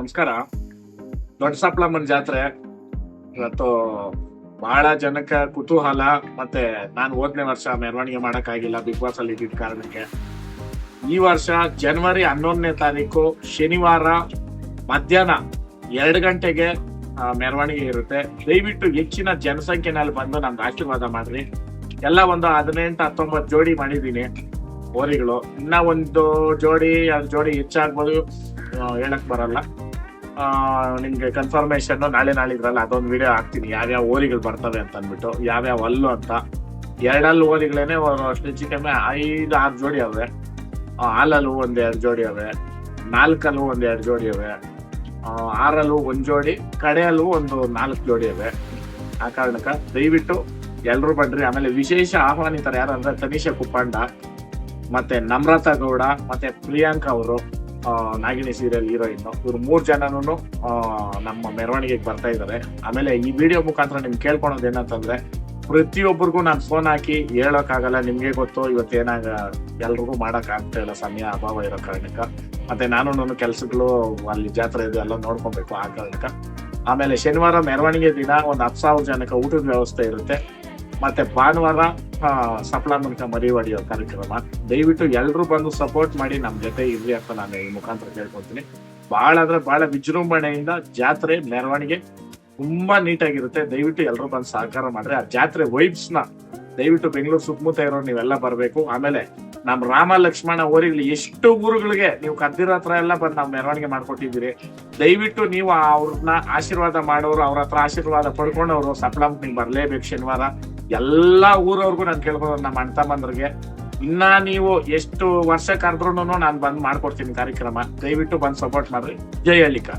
ನಮಸ್ಕಾರ. ದೊಡ್ಡ ಸಪ್ಲಮ್ಮನ ಜಾತ್ರೆ ಇವತ್ತು ಬಹಳ ಜನಕ್ಕೆ ಕುತೂಹಲ. ಮತ್ತೆ ನಾನು ಹೋದನೇ ವರ್ಷ ಮೆರವಣಿಗೆ ಮಾಡಕ್ಕಾಗಿಲ್ಲ ಬಿಗ್ ಬಾಸ್ ಅಲ್ಲಿ ಇದ್ದಿದ್ದ ಕಾರಣಕ್ಕೆ. ಈ ವರ್ಷ ಜನವರಿ 11ನೇ ತಾರೀಕು ಶನಿವಾರ ಮಧ್ಯಾಹ್ನ 2 ಗಂಟೆಗೆ ಮೆರವಣಿಗೆ ಇರುತ್ತೆ. ದಯವಿಟ್ಟು ಹೆಚ್ಚಿನ ಜನಸಂಖ್ಯೆನಲ್ಲಿ ಬಂದು ನಮ್ಗೆ ಆಶೀರ್ವಾದ ಮಾಡ್ರಿ. ಎಲ್ಲ ಒಂದು 18-19 ಜೋಡಿ ಮಾಡಿದೀನಿ ಹೋರಿಗಳು. ಇನ್ನ ಒಂದು ಜೋಡಿ ಹೆಚ್ಚಾಗ್ಬೋದು, ಹೇಳಕ್ ಬರಲ್ಲ. ನಿಮ್ಗೆ ಕನ್ಫರ್ಮೇಶನ್ ನಾಳಿದ್ರಲ್ಲ ಅದೊಂದು ವಿಡಿಯೋ ಹಾಕ್ತೀನಿ, ಯಾವ್ಯಾವ ಹೋರಿಗಳು ಬರ್ತವೆ ಅಂತ ಅಂದ್ಬಿಟ್ಟು, ಯಾವ್ಯಾವ ಅಲ್ಲು ಅಂತ. 2 ಹಲ್ಲು ಹೋರಿಗಳೇನೆ ಅಷ್ಟು ಹೆಚ್ಚು ಕಮ್ಮಿ 5-6 ಜೋಡಿ ಅವೆ. ಹಾಲಲ್ಲೂ 1-2 ಜೋಡಿ ಅವೆ, 4 ಹಲ್ಲು 1-2 ಜೋಡಿ ಅವೆ, 6 ಹಲ್ಲು 1 ಜೋಡಿ, ಕಡೆಯಲ್ಲೂ ಒಂದು 4 ಜೋಡಿ ಅವೆ. ಆ ಕಾರಣಕ್ಕ ದಯವಿಟ್ಟು ಎಲ್ರು ಬನ್ರಿ. ಆಮೇಲೆ ವಿಶೇಷ ಆಹ್ವಾನಿತರ ಯಾರಂದ್ರೆ ತನಿಷಾ ಕುಪ್ಪಂಡ, ಮತ್ತೆ ನಮ್ರತಾ ಗೌಡ, ಮತ್ತೆ ಪ್ರಿಯಾಂಕಾ ಅವರು, ನಾಗಿನಿ ಸೀರಿಯಲ್ ಹೀರೋಯಿನ್. ಇವ್ರು 3 ಜನನು ನಮ್ಮ ಮೆರವಣಿಗೆಗೆ ಬರ್ತಾ ಇದ್ದಾರೆ. ಆಮೇಲೆ ಈ ವಿಡಿಯೋ ಮುಖಾಂತರ ನಿಮ್ಗೆ ಕೇಳ್ಕೊಳೋದು ಏನಂತಂದ್ರೆ, ಪ್ರತಿಯೊಬ್ಬರಿಗೂ ನಾನು ಫೋನ್ ಹಾಕಿ ಹೇಳೋಕ್ಕಾಗಲ್ಲ. ನಿಮ್ಗೆ ಗೊತ್ತು ಇವತ್ತೇನಾಗ ಎಲ್ರಿಗೂ ಮಾಡಕ್ ಆಗ್ತಾ ಇಲ್ಲ, ಸಮಯ ಅಭಾವ ಇರೋ ಕಾರಣಕ್ಕ. ಮತ್ತೆ ನಾನು ಕೆಲ್ಸಗಳು ಅಲ್ಲಿ ಜಾತ್ರೆ ಇದೆ ಎಲ್ಲ ನೋಡ್ಕೊಬೇಕು ಆ ಕಾರಣಕ್ಕ. ಆಮೇಲೆ ಶನಿವಾರ ಮೆರವಣಿಗೆ ದಿನ ಒಂದು 10,000 ಜನಕ್ಕೆ ಊಟದ ವ್ಯವಸ್ಥೆ ಇರುತ್ತೆ. ಮತ್ತೆ ಭಾನುವಾರ ಸಪ್ಲಮ್ಮನ ಮರಿ ಹೊಡೆಯೋ ಕಾರ್ಯಕ್ರಮ. ದಯವಿಟ್ಟು ಎಲ್ರು ಬಂದು ಸಪೋರ್ಟ್ ಮಾಡಿ ನಮ್ ಜೊತೆ ಇರ್ಲಿ ಅಂತ ನಾನು ಈ ಮುಖಾಂತರ ಕೇಳ್ಕೊತೀನಿ. ಬಹಳ ವಿಜೃಂಭಣೆಯಿಂದ ಜಾತ್ರೆ ಮೆರವಣಿಗೆ ತುಂಬಾ ನೀಟಾಗಿರುತ್ತೆ. ದಯವಿಟ್ಟು ಎಲ್ರು ಬಂದು ಸಹಕಾರ ಮಾಡ್ರಿ. ಆ ಜಾತ್ರೆ ವೈಬ್ಸ್ ನ ದಯವಿಟ್ಟು ಬೆಂಗಳೂರು ಸುತ್ತಮುತ್ತ ಇರೋರು ನೀವೆಲ್ಲ ಬರ್ಬೇಕು. ಆಮೇಲೆ ನಮ್ ರಾಮ ಲಕ್ಷ್ಮಣ ಹೋರಿಗಳು ಎಷ್ಟು ಊರುಗಳಿಗೆ ನೀವು ಕದ್ದಿರೋ ಹತ್ರ ಎಲ್ಲ ಬಂದು ನಾವು ಮೆರವಣಿಗೆ ಮಾಡ್ಕೊಟ್ಟಿದ್ದೀರಿ. ದಯವಿಟ್ಟು ನೀವು ಅವ್ರನ್ನ ಆಶೀರ್ವಾದ ಮಾಡೋರು, ಅವ್ರ ಹತ್ರ ಆಶೀರ್ವಾದ ಪಡ್ಕೊಂಡವ್ರು ಸಪ್ಲಮ್ ನೀವು ಬರ್ಲೇಬೇಕು ಶನಿವಾರ. ಎಲ್ಲಾ ಊರವ್ರಿಗೂ ನಾನು ಕೇಳ್ಬೋದು, ನಮ್ಮ ಅಣ್ಣ ತಮ್ಮಂದ್ರಿಗೆ ಇನ್ನ ನೀವು ಎಷ್ಟು ವರ್ಷ ಕರೆದ್ರೂ ನಾನು ಬಂದ್ ಮಾಡ್ಕೊಡ್ತೀನಿ ಕಾರ್ಯಕ್ರಮ. ದಯವಿಟ್ಟು ಬಂದು ಸಪೋರ್ಟ್ ಮಾಡ್ರಿ. ಜೈ ಹಳ್ಳಿಕ.